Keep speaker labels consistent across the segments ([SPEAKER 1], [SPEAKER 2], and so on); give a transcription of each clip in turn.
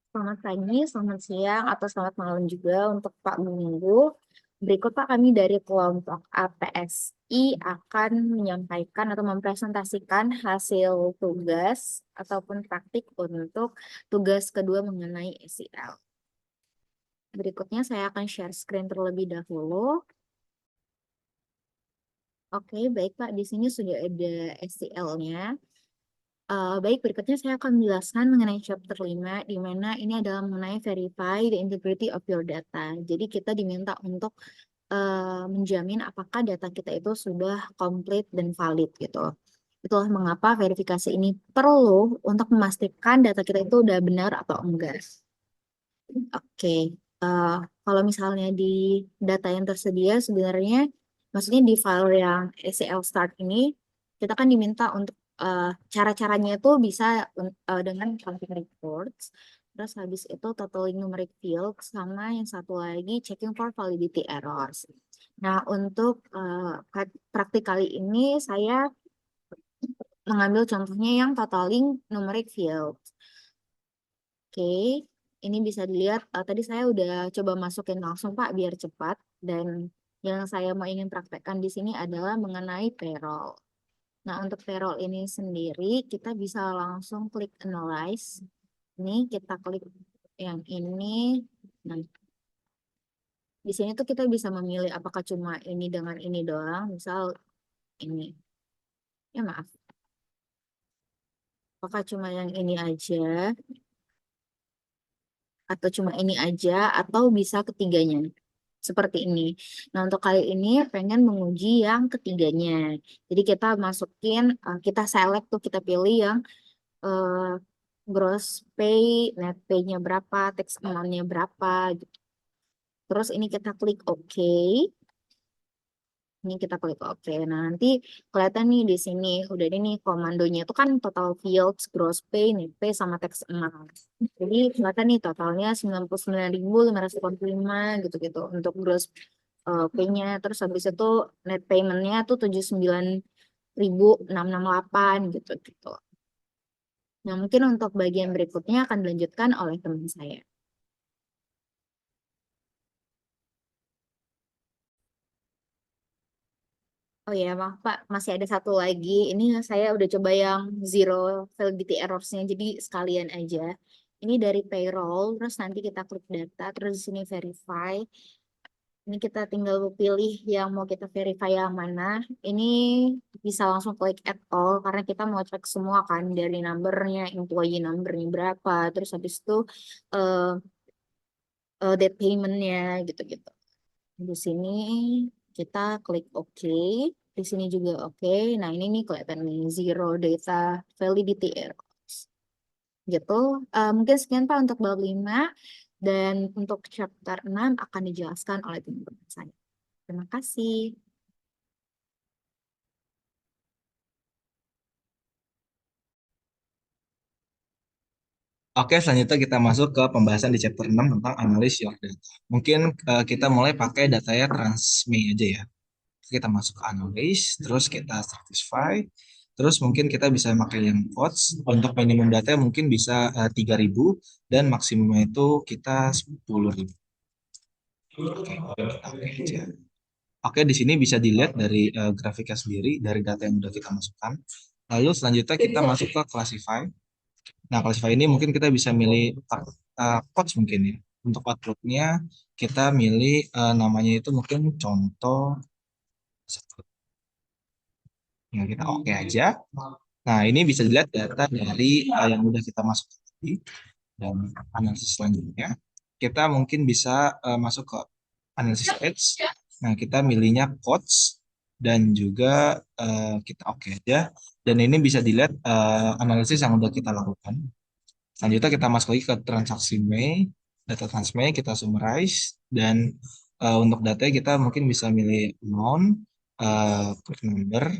[SPEAKER 1] Selamat pagi, selamat siang, atau selamat malam juga untuk Pak Minggu. Berikut Pak, kami dari kelompok APSI akan menyampaikan atau mempresentasikan hasil tugas ataupun praktik untuk tugas kedua mengenai SEL. Berikutnya saya akan share screen terlebih dahulu. Oke, baik Pak, di sini sudah ada SEL-nya. Baik, berikutnya saya akan menjelaskan mengenai chapter 5, di mana ini adalah mengenai verify the integrity of your data. Jadi kita diminta untuk menjamin apakah data kita itu sudah komplit dan valid gitu. Itulah mengapa verifikasi ini perlu untuk memastikan data kita itu udah benar atau enggak. Oke, eh, kalau misalnya di data yang tersedia sebenarnya, maksudnya di file yang SEL start ini, kita kan diminta untuk cara-caranya itu bisa dengan counting records, terus habis itu totaling numeric field, sama yang satu lagi checking for validity errors. Nah, untuk praktik kali ini saya mengambil contohnya yang totaling numeric field. Oke, ini bisa dilihat. Tadi saya udah coba masukin langsung Pak biar cepat. Dan yang saya mau ingin praktekkan di sini adalah mengenai payroll. Nah, untuk payroll ini sendiri, kita bisa langsung klik analyze. Ini kita klik yang ini. Nah, di sini tuh kita bisa memilih apakah cuma ini dengan ini doang. Misal ini. Ya maaf. Apakah cuma yang ini aja atau cuma ini aja atau bisa ketiganya. Seperti ini. Nah, untuk kali ini pengen menguji yang ketiganya. Jadi kita masukin, kita select tuh, kita pilih yang eh, gross pay, net pay-nya berapa, tax amount-nya berapa, gitu. Terus ini kita klik OK. Ini kita klik OK. Nah, nanti kelihatan nih di sini. Udah ada nih komandonya itu kan total fields, gross pay, net pay, sama tax amount. Jadi kelihatan nih totalnya 99.585 gitu-gitu untuk gross pay-nya. Terus habis itu net payment-nya tuh 79.668 gitu-gitu. Nah, mungkin untuk bagian berikutnya akan dilanjutkan oleh teman saya. Oh ya, maaf Pak, masih ada satu lagi. Ini saya udah coba yang zero validity errors-nya, jadi sekalian aja. Ini dari payroll, terus nanti kita klik data, terus di sini verify. Ini kita tinggal pilih yang mau kita verify yang mana. Ini bisa langsung klik add all, karena kita mau cek semua kan, dari numbernya, employee numbernya berapa, terus habis itu eh date payment-nya gitu-gitu. Di sini kita klik OK. Di sini juga OK. Nah, ini nih kelihatan nih zero data validity errors. Gitu. Mungkin sekian Pak untuk bab 5 dan untuk chapter 6 akan dijelaskan oleh tim saya. Terima kasih.
[SPEAKER 2] Oke, selanjutnya kita masuk ke pembahasan di chapter 6 tentang analis your data. Mungkin kita mulai pakai datanya Transme aja ya. Kita masuk ke analis, terus kita satisfy, terus mungkin kita bisa pakai yang quotes. Untuk minimum data mungkin bisa 3.000 dan maksimumnya itu kita 10.000. Oke, kita pakai aja. Oke, di sini bisa dilihat dari grafiknya sendiri, dari data yang sudah kita masukkan. Lalu selanjutnya kita masuk ke classify. Nah, classify ini mungkin kita bisa milih coach mungkin ya. Untuk outputnya kita milih namanya itu mungkin contoh. Ya, kita oke aja. Nah, ini bisa dilihat data dari yang udah kita masuk tadi dan analisis selanjutnya. Kita mungkin bisa masuk ke analisis edge. Nah, kita milihnya coach dan juga kita oke aja. Dan ini bisa dilihat analisis yang udah kita lakukan. Selanjutnya kita masuk lagi ke transaksi Mei, data Transmei kita summarize dan untuk data kita mungkin bisa milih amount, quick number,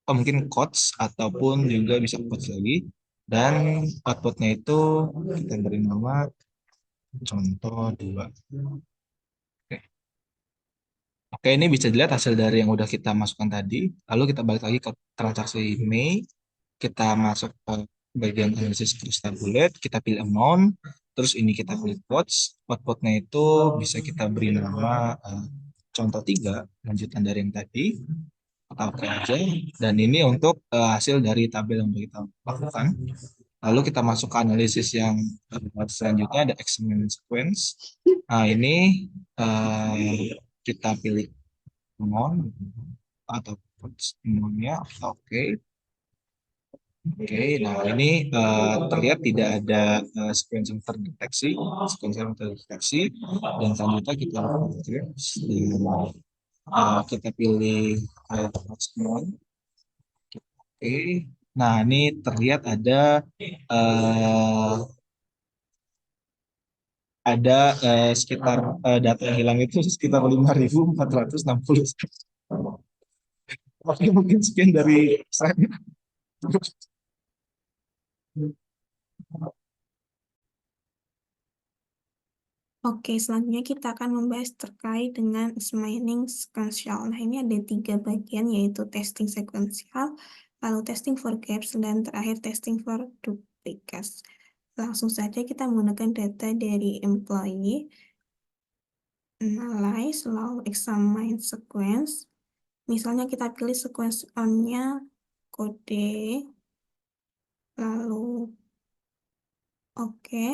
[SPEAKER 2] atau mungkin quotes ataupun juga bisa quotes lagi dan outputnya itu kita beri nama contoh 2. Oke. Oke, ini bisa dilihat hasil dari yang udah kita masukkan tadi. Lalu kita balik lagi ke transaksi Mei, kita masuk ke bagian analisis terus tabulate, kita pilih amount, Terus ini kita klik quotes. Quote-nya itu bisa kita beri nama contoh 3, lanjutan dari yang tadi. Kita oke aja. Dan ini untuk hasil dari tabel yang kita lakukan. Lalu kita masuk ke analisis yang selanjutnya, ada experiment sequence. Nah, ini kita pilih non atau nonnya. Oke. Oke, nah ini terlihat tidak ada sequence yang terdeteksi, sequence yang terdeteksi, dan selanjutnya kita lakukan kita pilih non. Oke, nah ini terlihat eh, ada sekitar data yang hilang itu sekitar 5.460. Oke, mungkin sekian dari saya.
[SPEAKER 3] Oke, selanjutnya kita akan membahas terkait dengan mining sequential. Nah, ini ada 3 bagian, yaitu testing sequential, lalu testing for gaps, dan terakhir testing for duplicates. Langsung saja kita menggunakan data dari employee, analyze, lalu examine sequence. Misalnya kita pilih sequence on-nya kode, lalu oke,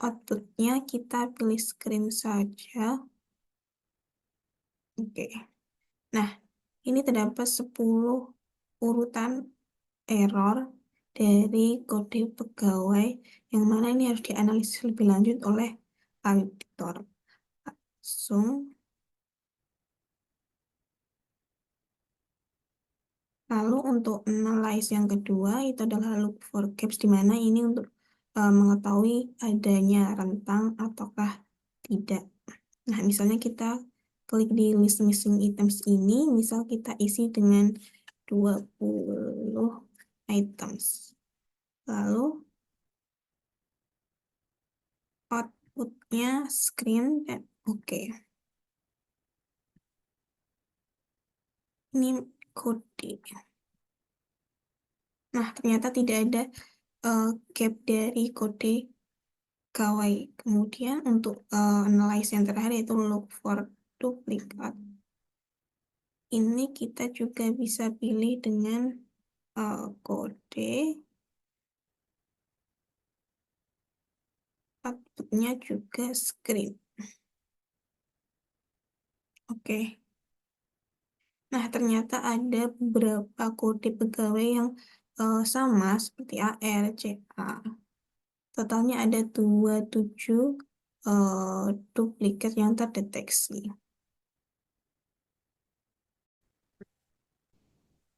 [SPEAKER 3] outputnya kita pilih screen saja. Oke. Nah, ini terdapat 10 urutan error dari kode pegawai yang mana ini harus dianalisis lebih lanjut oleh auditor. Langsung. Lalu untuk analyze yang kedua itu adalah look for gaps, di mana ini untuk mengetahui adanya rentang ataukah tidak. Nah, misalnya kita klik di list missing items ini, misal kita isi dengan 20 items. Lalu outputnya screen dan oke. Ini kode. Nah, ternyata tidak ada gap dari kode pegawai. Kemudian untuk analyze yang terakhir yaitu look for duplicate. Ini kita juga bisa pilih dengan kode. Outputnya juga screen. Oke. Nah, ternyata ada beberapa kode pegawai yang sama seperti AR, CA. Totalnya ada 27 duplikat yang terdeteksi.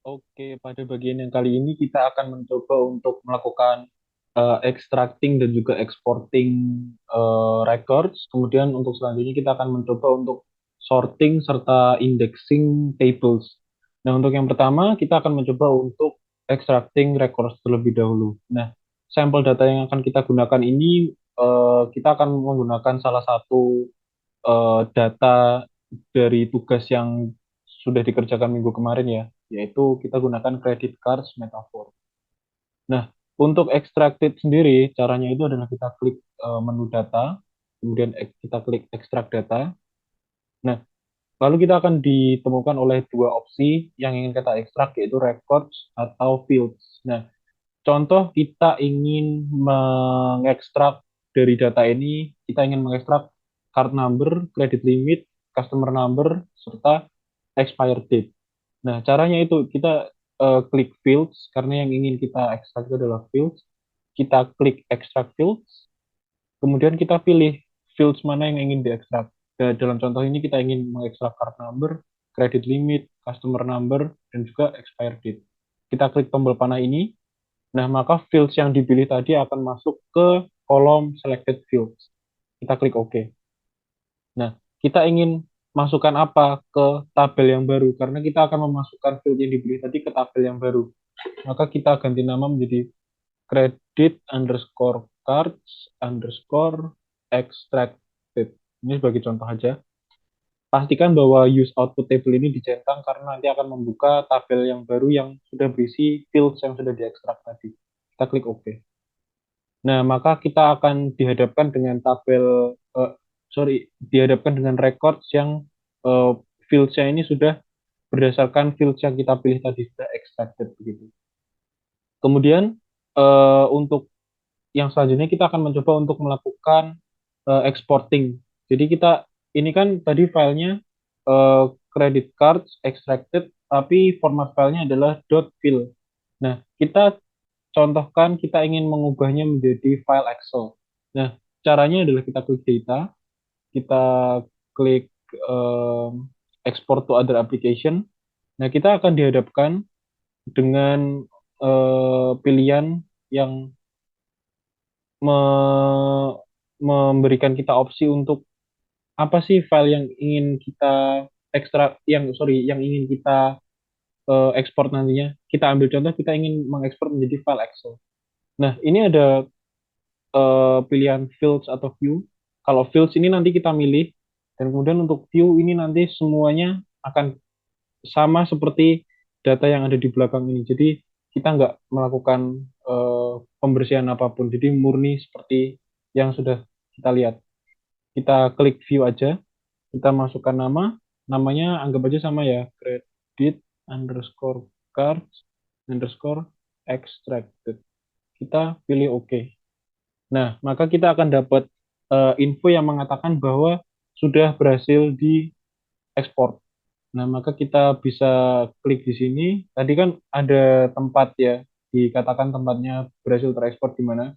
[SPEAKER 4] Oke, pada bagian yang kali ini kita akan mencoba untuk melakukan extracting dan juga exporting records. Kemudian untuk selanjutnya kita akan mencoba untuk sorting serta indexing tables. Nah, untuk yang pertama kita akan mencoba untuk extracting records terlebih dahulu. Nah, sampel data yang akan kita gunakan ini kita akan menggunakan salah satu data dari tugas yang sudah dikerjakan minggu kemarin ya, yaitu kita gunakan credit cards metaphor. Nah, untuk extracted sendiri, caranya itu adalah kita klik menu data, kemudian kita klik extract data. Nah, lalu kita akan ditemukan oleh dua opsi yang ingin kita ekstrak, yaitu records atau fields. Nah, contoh kita ingin mengekstrak dari data ini, kita ingin mengekstrak card number, credit limit, customer number, serta expired date. Nah, caranya itu kita klik fields, karena yang ingin kita ekstrak itu adalah fields. Kita klik extract fields, kemudian kita pilih fields mana yang ingin diekstrak. Dalam contoh ini kita ingin mengekstrak card number, credit limit, customer number, dan juga expired date. Kita klik tombol panah ini. Nah, maka fields yang dipilih tadi akan masuk ke kolom selected fields. Kita klik OK. Nah, kita ingin masukkan apa ke tabel yang baru, karena kita akan memasukkan field yang dipilih tadi ke tabel yang baru. Maka kita ganti nama menjadi credit underscore cards underscore extracted. Ini sebagai contoh aja. Pastikan bahwa use output table ini dicentang karena nanti akan membuka tabel yang baru yang sudah berisi fields yang sudah diekstrak tadi. Kita klik OK. Nah, maka kita akan dihadapkan dengan dihadapkan dengan records yang eh, fields-nya ini sudah berdasarkan fields yang kita pilih tadi sudah extracted begitu. Kemudian untuk yang selanjutnya kita akan mencoba untuk melakukan exporting. Jadi ini kan tadi filenya credit cards extracted, tapi format filenya adalah .fill. Nah, kita contohkan kita ingin mengubahnya menjadi file Excel. Nah, caranya adalah kita klik data, kita klik export to other application. Nah, kita akan dihadapkan dengan pilihan yang memberikan kita opsi untuk apa sih file yang ingin kita yang ingin kita ekspor nantinya. Kita ambil contoh kita ingin mengekspor menjadi file Excel. Nah, ini ada pilihan fields atau view. Kalau fields ini nanti kita milih, dan kemudian untuk view ini nanti semuanya akan sama seperti data yang ada di belakang ini. Jadi kita nggak melakukan pembersihan apapun. Jadi murni seperti yang sudah kita lihat. Kita klik view aja, kita masukkan namanya anggap aja sama ya, credit underscore cards underscore extracted. Kita pilih OK. Nah, maka kita akan dapat info yang mengatakan bahwa sudah berhasil diekspor. Nah, maka kita bisa klik di sini. Tadi kan ada tempat ya, dikatakan tempatnya berhasil terekspor di mana.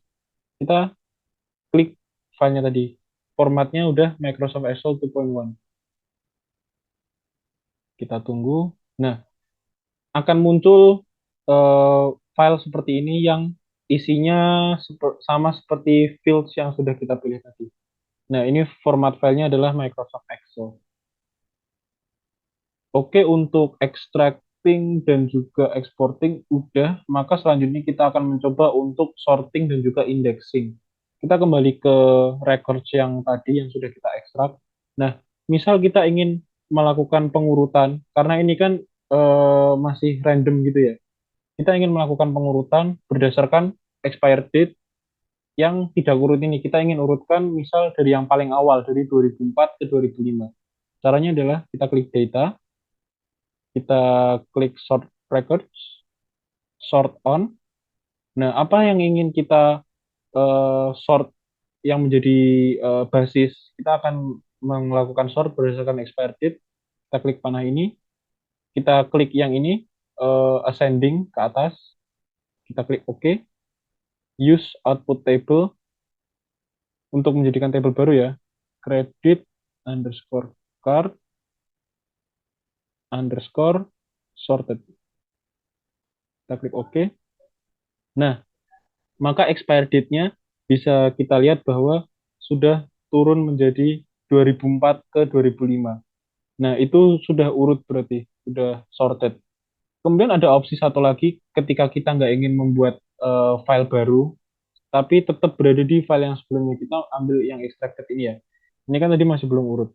[SPEAKER 4] Kita klik filenya tadi. Formatnya udah Microsoft Excel 2.1. Kita tunggu. Nah, akan muncul file seperti ini yang isinya sama seperti fields yang sudah kita pilih tadi. Nah, ini format filenya adalah Microsoft Excel. Oke, untuk extracting dan juga exporting udah, maka selanjutnya kita akan mencoba untuk sorting dan juga indexing. Kita kembali ke records yang tadi yang sudah kita ekstrak. Nah, misal kita ingin melakukan pengurutan, karena ini kan masih random gitu ya. Kita ingin melakukan pengurutan berdasarkan expired date yang tidak urut ini. Kita ingin urutkan misal dari yang paling awal, dari 2004 ke 2005. Caranya adalah kita klik data, kita klik sort records, sort on. Nah, apa yang ingin kita sort yang menjadi basis, kita akan melakukan sort berdasarkan expired date. Kita klik panah ini, kita klik yang ini, ascending ke atas, kita klik OK. Use output table untuk menjadikan table baru ya. Credit underscore card underscore sorted. Kita klik OK. Nah, maka expire date-nya bisa kita lihat bahwa sudah turun menjadi 2004 ke 2005. Nah, itu sudah urut berarti, sudah sorted. Kemudian ada opsi satu lagi ketika kita nggak ingin membuat file baru, tapi tetap berada di file yang sebelumnya. Kita ambil yang extracted ini ya. Ini kan tadi masih belum urut.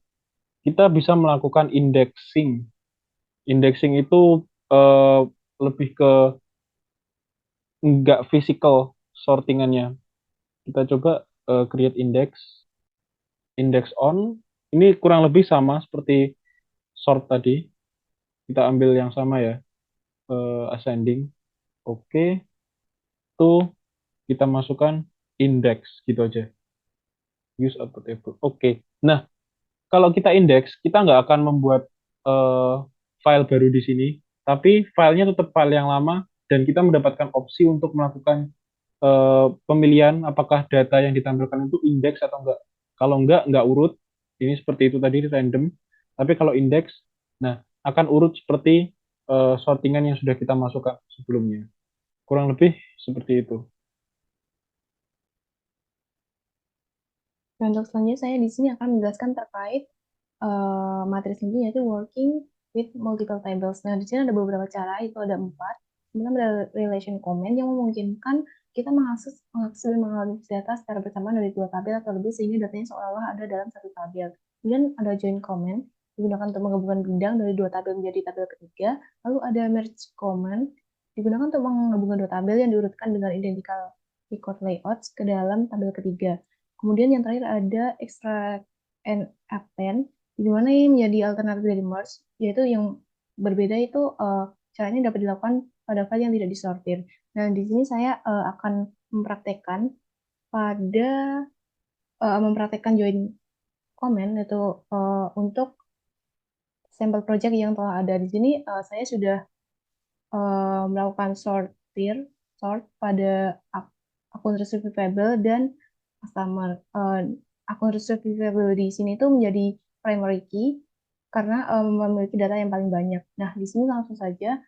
[SPEAKER 4] Kita bisa melakukan indexing. Indexing itu lebih ke nggak physical sortingannya. Kita coba create index on. Ini kurang lebih sama seperti sort tadi. Kita ambil yang sama ya, ascending. Oke, tuh kita masukkan index gitu aja. Use output table. Oke. Nah, kalau kita index, kita nggak akan membuat file baru di sini, tapi filenya tetap file yang lama dan kita mendapatkan opsi untuk melakukan pemilihan apakah data yang ditampilkan itu indeks atau enggak. Kalau enggak urut. Ini seperti itu tadi random. Tapi kalau indeks, nah akan urut seperti sortingan yang sudah kita masukkan sebelumnya. Kurang lebih seperti itu.
[SPEAKER 5] Dan untuk selanjutnya saya di sini akan menjelaskan terkait materi selanjutnya yaitu working with multiple tables. Nah, di sini ada beberapa cara, itu ada 4. Kemudian ada relation comment yang memungkinkan kita mengakses dan menganalisis data secara bersamaan dari 2 tabel atau lebih sehingga datanya seolah-olah ada dalam 1 tabel. Kemudian ada join comment digunakan untuk menggabungkan bidang dari 2 tabel menjadi tabel ketiga. Lalu ada merge comment digunakan untuk menggabungkan 2 tabel yang diurutkan dengan identikal record layouts ke dalam tabel ketiga. Kemudian yang terakhir ada extract and append, di mana ini menjadi alternatif dari merge, yaitu yang berbeda itu caranya dapat dilakukan pada file yang tidak disortir. Nah, di sini saya akan mempraktekkan join comment itu untuk sampel project yang telah ada di sini. Saya sudah melakukan sort pada akun receivable dan customer. Akun receivable di sini itu menjadi primary key karena memiliki data yang paling banyak. Nah, di sini langsung saja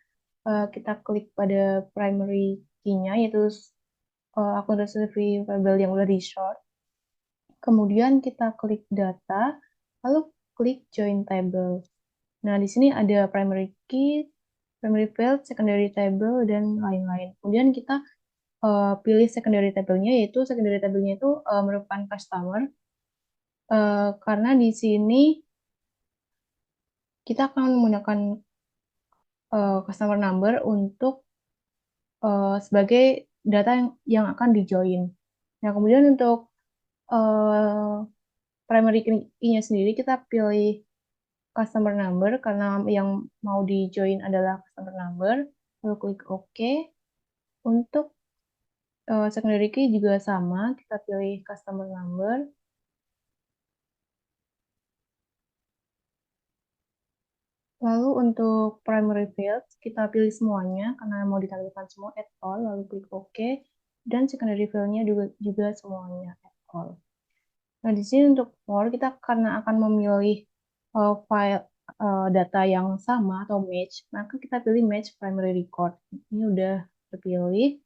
[SPEAKER 5] kita klik pada primary key-nya, yaitu akun receivable yang udah di short. Kemudian kita klik data, lalu klik join table. Nah, di sini ada primary key, primary field, secondary table, dan lain-lain. Kemudian kita pilih secondary table-nya, yaitu secondary table-nya itu merupakan customer, karena di sini kita akan menggunakan customer number untuk sebagai data yang akan di-join. Nah, kemudian untuk primary key-nya sendiri kita pilih customer number karena yang mau di-join adalah customer number, lalu klik OK. Untuk secondary key juga sama, kita pilih customer number. Lalu untuk primary fields, kita pilih semuanya karena mau ditampilkan semua add all, lalu klik OK. Dan secondary field-nya juga semuanya add all. Nah, di sini untuk for, kita karena akan memilih file data yang sama atau match, maka kita pilih match primary record. Ini udah terpilih.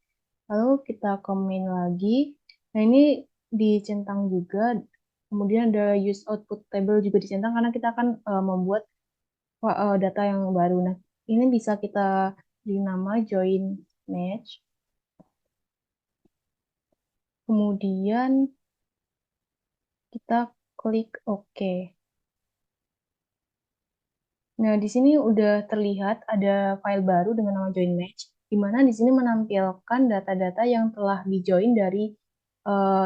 [SPEAKER 5] Lalu kita comment lagi. Nah, ini dicentang juga. Kemudian ada use output table juga dicentang karena kita akan membuat data yang baru. Nah, ini bisa kita beri nama join match. Kemudian kita klik OK. Nah, di sini udah terlihat ada file baru dengan nama join match, di mana di sini menampilkan data-data yang telah di-join dari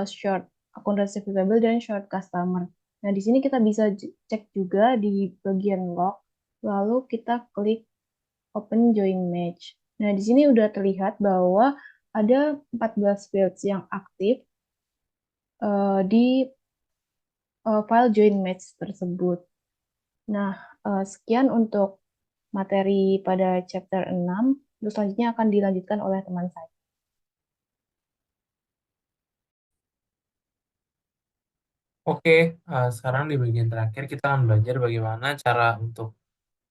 [SPEAKER 5] short akun receivable dan short customer. Nah, di sini kita bisa cek juga di bagian log, lalu kita klik open join match. Nah, di sini udah terlihat bahwa ada 14 fields yang aktif di file join match tersebut. Nah, sekian untuk materi pada chapter 6. Terus selanjutnya akan dilanjutkan oleh teman saya.
[SPEAKER 6] Oke, sekarang di bagian terakhir kita akan belajar bagaimana cara untuk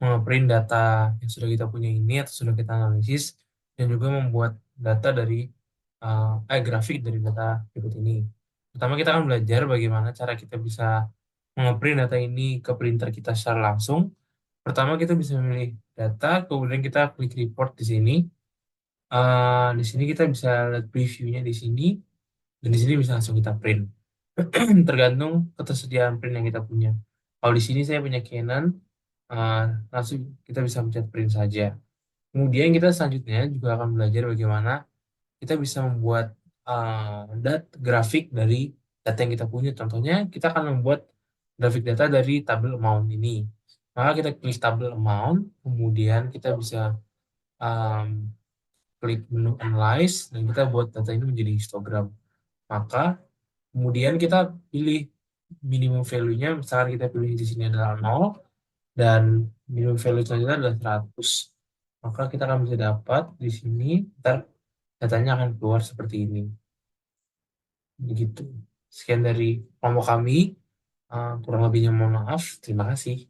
[SPEAKER 6] nge-print data yang sudah kita punya ini atau sudah kita analisis dan juga membuat data dari grafik dari data berikut ini. Pertama kita akan belajar bagaimana cara kita bisa nge-print data ini ke printer kita secara langsung. Pertama kita bisa memilih data, kemudian kita klik report di sini. Di sini kita bisa lihat previewnya di sini dan di sini bisa langsung kita print. Tergantung ketersediaan print yang kita punya. Kalau di sini saya punya Canon, langsung kita bisa pencet print saja. Kemudian kita selanjutnya juga akan belajar bagaimana kita bisa membuat grafik dari data yang kita punya. Contohnya kita akan membuat grafik data dari tabel amount ini. Maka kita klik tabel amount, kemudian kita bisa klik menu analyze dan kita buat data ini menjadi histogram. Maka kemudian kita pilih minimum value-nya, misalkan kita pilih di sini adalah 0 dan minimum value selanjutnya adalah 100. Maka kita akan bisa dapat di sini, ntar datanya akan keluar seperti ini. Begitu. Sekian dari kelompok kami. Kurang lebihnya mohon maaf. Terima kasih.